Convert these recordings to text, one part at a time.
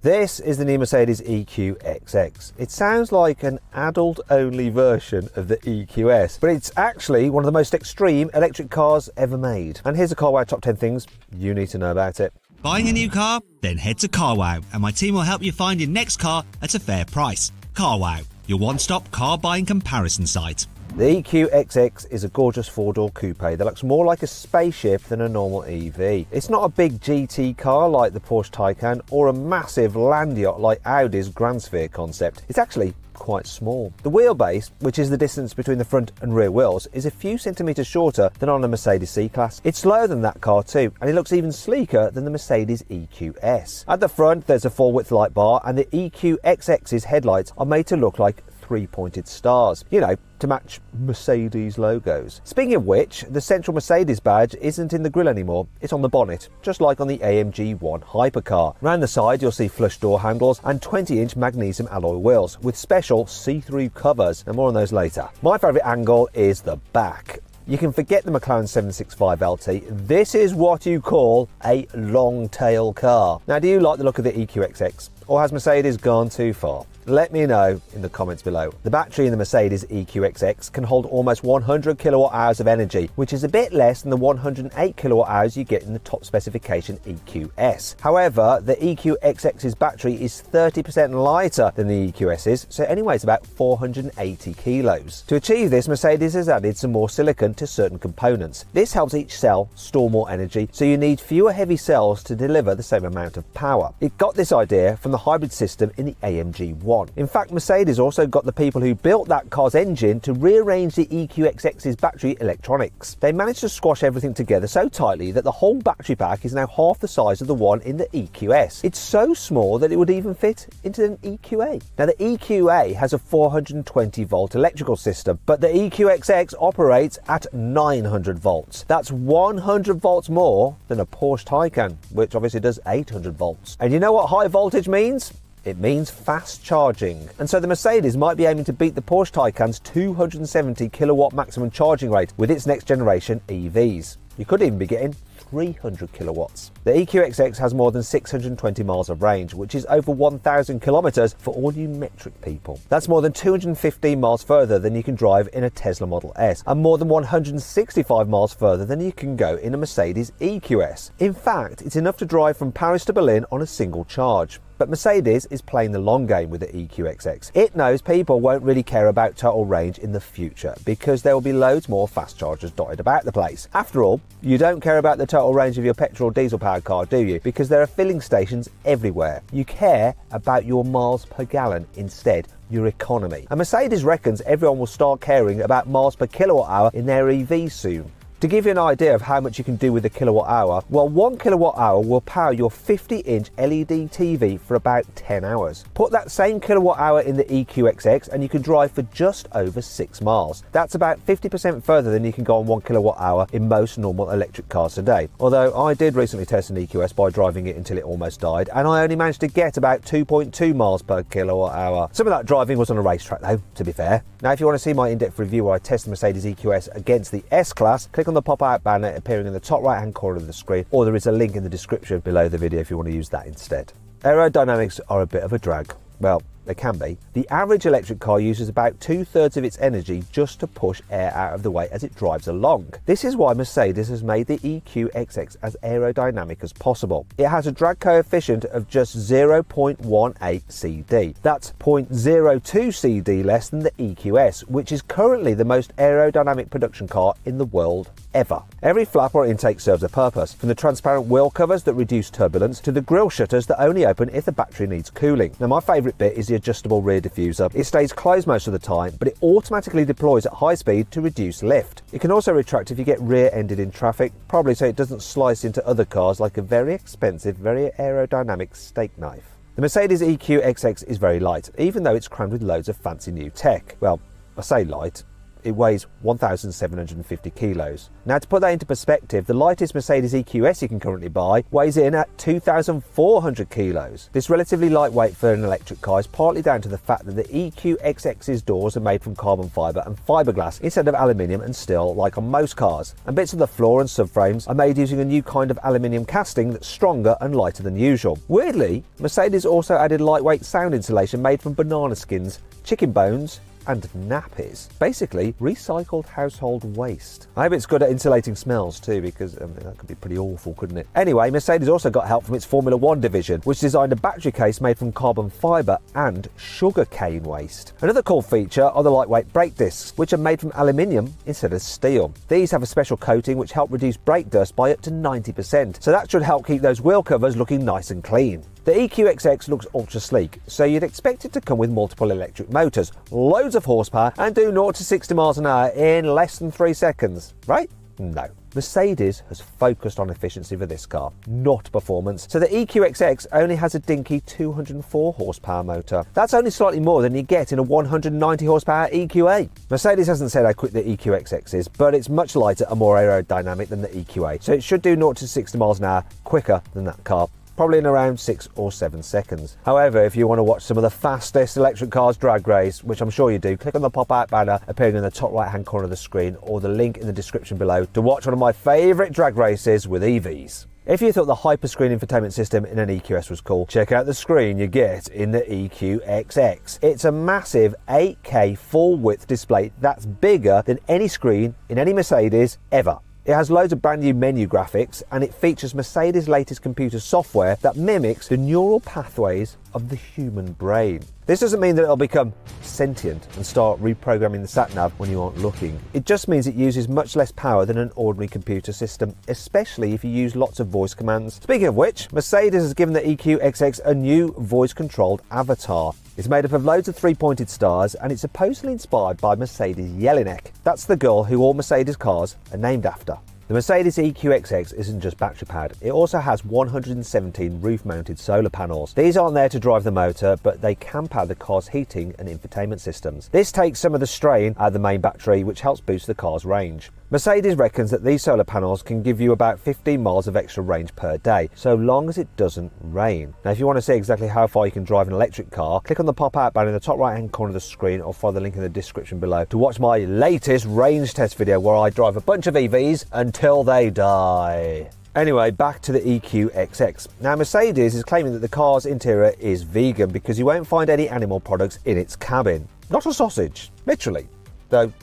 This is the new Mercedes EQXX. It sounds like an adult-only version of the EQS, but it's actually one of the most extreme electric cars ever made. And here's a Carwow top 10 things you need to know about it. Buying a new car? Then head to Carwow, and my team will help you find your next car at a fair price. Carwow, your one-stop car buying comparison site. The EQXX is a gorgeous four-door coupe that looks more like a spaceship than a normal EV. It's not a big GT car like the Porsche Taycan or a massive land yacht like Audi's Grand Sphere concept. It's actually quite small. The wheelbase, which is the distance between the front and rear wheels, is a few centimetres shorter than on a Mercedes C-Class. It's slower than that car too, and it looks even sleeker than the Mercedes EQS. At the front there's a full-width light bar, and the EQXX's headlights are made to look like three-pointed stars, you know, to match Mercedes logos. Speaking of which, the central Mercedes badge isn't in the grille anymore, it's on the bonnet, just like on the AMG 1 hypercar. Around the side you'll see flush door handles and 20-inch magnesium alloy wheels with special see-through covers, and more on those later. My favourite angle is the back. You can forget the McLaren 765 LT, this is what you call a long tail car. Now, do you like the look of the EQXX, or has Mercedes gone too far? Let me know in the comments below. The battery in the Mercedes EQXX can hold almost 100 kilowatt hours of energy, which is a bit less than the 108 kilowatt hours you get in the top specification EQS. However, the EQXX's battery is 30% lighter than the EQS's, so it only weighs about 480 kilos. To achieve this, Mercedes has added some more silicon to certain components. This helps each cell store more energy, so you need fewer heavy cells to deliver the same amount of power. It got this idea from the hybrid system in the AMG 1. In fact, Mercedes also got the people who built that car's engine to rearrange the EQXX's battery electronics. They managed to squash everything together so tightly that the whole battery pack is now half the size of the one in the EQS. It's so small that it would even fit into an EQA. Now, the EQA has a 420 volt electrical system, but the EQXX operates at 900 volts. That's 100 volts more than a Porsche Taycan, which obviously does 800 volts. And you know what high voltage means? It means fast charging. And so the Mercedes might be aiming to beat the Porsche Taycan's 270 kilowatt maximum charging rate with its next generation EVs. You could even be getting 300 kilowatts. The EQXX has more than 620 miles of range, which is over 1,000 kilometers for all you metric people. That's more than 215 miles further than you can drive in a Tesla Model S, and more than 165 miles further than you can go in a Mercedes EQS. In fact, it's enough to drive from Paris to Berlin on a single charge. But Mercedes is playing the long game with the EQXX. It knows people won't really care about total range in the future because there will be loads more fast chargers dotted about the place. After all, you don't care about the total range of your petrol or diesel powered car, do you? Because there are filling stations everywhere. You care about your miles per gallon instead, your economy. And Mercedes reckons everyone will start caring about miles per kilowatt hour in their EVs soon. To give you an idea of how much you can do with a kilowatt hour, well, 1 kilowatt hour will power your 50-inch LED TV for about 10 hours. Put that same kilowatt hour in the EQXX and you can drive for just over 6 miles. That's about 50% further than you can go on 1 kilowatt hour in most normal electric cars today. Although I did recently test an EQS by driving it until it almost died, and I only managed to get about 2.2 miles per kilowatt hour. Some of that driving was on a racetrack though, to be fair. Now, if you want to see my in-depth review where I test the Mercedes EQS against the S-Class, click on the pop-out banner appearing in the top right-hand corner of the screen, or there is a link in the description below the video if you want to use that instead. Aerodynamics are a bit of a drag. Well, they can be. The average electric car uses about 2/3 of its energy just to push air out of the way as it drives along. This is why Mercedes has made the EQXX as aerodynamic as possible. It has a drag coefficient of just 0.18 CD. That's 0.02 CD less than the EQS, which is currently the most aerodynamic production car in the world ever. Every flap or intake serves a purpose, from the transparent wheel covers that reduce turbulence to the grille shutters that only open if the battery needs cooling. Now, my favourite bit is the adjustable rear diffuser. It stays closed most of the time, but it automatically deploys at high speed to reduce lift. It can also retract if you get rear-ended in traffic, probably so it doesn't slice into other cars like a very expensive, very aerodynamic steak knife. The Mercedes EQXX is very light, even though it's crammed with loads of fancy new tech. Well, I say light, It weighs 1,750 kilos. Now, to put that into perspective, the lightest Mercedes EQS you can currently buy weighs in at 2,400 kilos. This relatively lightweight for an electric car is partly down to the fact that the EQXX's doors are made from carbon fibre and fiberglass instead of aluminium and steel like on most cars. And bits of the floor and subframes are made using a new kind of aluminium casting that's stronger and lighter than usual. Weirdly, Mercedes also added lightweight sound insulation made from banana skins, chicken bones and nappies. Basically, recycled household waste. I hope it's good at insulating smells too, because that could be pretty awful, couldn't it? Anyway, Mercedes also got help from its Formula One division, which designed a battery case made from carbon fibre and sugarcane waste. Another cool feature are the lightweight brake discs, which are made from aluminium instead of steel. These have a special coating which help reduce brake dust by up to 90%, so that should help keep those wheel covers looking nice and clean. The EQXX looks ultra sleek, so you'd expect it to come with multiple electric motors, loads of horsepower and do 0 to 60 miles an hour in less than 3 seconds, right? No. Mercedes has focused on efficiency for this car, not performance, so the EQXX only has a dinky 204 horsepower motor. That's only slightly more than you get in a 190 horsepower EQA. Mercedes hasn't said how quick the EQXX is, but it's much lighter and more aerodynamic than the EQA, so it should do 0 to 60 miles an hour quicker than that car. Probably in around 6 or 7 seconds. However, if you want to watch some of the fastest electric cars drag race, which I'm sure you do, click on the pop-out banner appearing in the top right hand corner of the screen or the link in the description below to watch one of my favourite drag races with EVs. If you thought the hyperscreen infotainment system in an EQS was cool, check out the screen you get in the EQXX. It's a massive 8K full width display that's bigger than any screen in any Mercedes ever. It has loads of brand new menu graphics and it features Mercedes' latest computer software that mimics the neural pathways of the human brain. This doesn't mean that it'll become sentient and start reprogramming the sat-nav when you aren't looking. It just means it uses much less power than an ordinary computer system, especially if you use lots of voice commands. Speaking of which, Mercedes has given the EQXX a new voice-controlled avatar. It's made up of loads of three-pointed stars and it's supposedly inspired by Mercedes Jelinek. That's the girl who all Mercedes cars are named after. The Mercedes EQXX isn't just battery powered, it also has 117 roof-mounted solar panels. These aren't there to drive the motor, but they can power the car's heating and infotainment systems. This takes some of the strain out of the main battery, which helps boost the car's range. Mercedes reckons that these solar panels can give you about 15 miles of extra range per day, so long as it doesn't rain. Now, if you want to see exactly how far you can drive an electric car, click on the pop-out banner in the top right-hand corner of the screen or follow the link in the description below to watch my latest range test video where I drive a bunch of EVs until they die. Anyway, back to the EQXX. Now, Mercedes is claiming that the car's interior is vegan because you won't find any animal products in its cabin. Not a sausage, literally, though.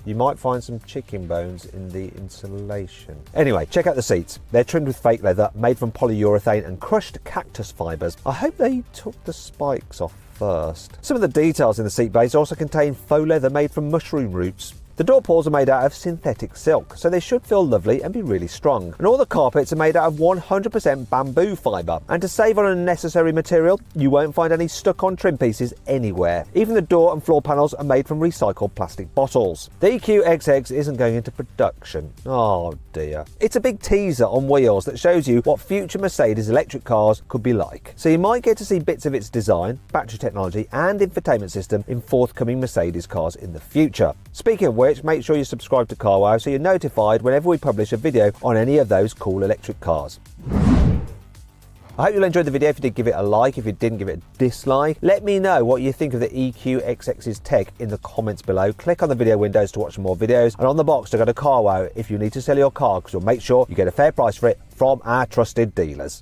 You might find some chicken bones in the insulation. Anyway, check out the seats. They're trimmed with fake leather, made from polyurethane and crushed cactus fibres. I hope they took the spikes off first. Some of the details in the seat base also contain faux leather made from mushroom roots. The door pulls are made out of synthetic silk, so they should feel lovely and be really strong. And all the carpets are made out of 100% bamboo fibre. And to save on unnecessary material, you won't find any stuck-on trim pieces anywhere. Even the door and floor panels are made from recycled plastic bottles. The EQXX isn't going into production. Oh dear. It's a big teaser on wheels that shows you what future Mercedes electric cars could be like. So you might get to see bits of its design, battery technology and infotainment system in forthcoming Mercedes cars in the future. Speaking of which, make sure you subscribe to Carwow so you're notified whenever we publish a video on any of those cool electric cars. I hope you'll enjoy the video. If you did, give it a like. If you didn't, give it a dislike. Let me know what you think of the EQXX's tech in the comments below. Click on the video windows to watch some more videos and on the box to go to Carwow if you need to sell your car, because we'll make sure you get a fair price for it from our trusted dealers.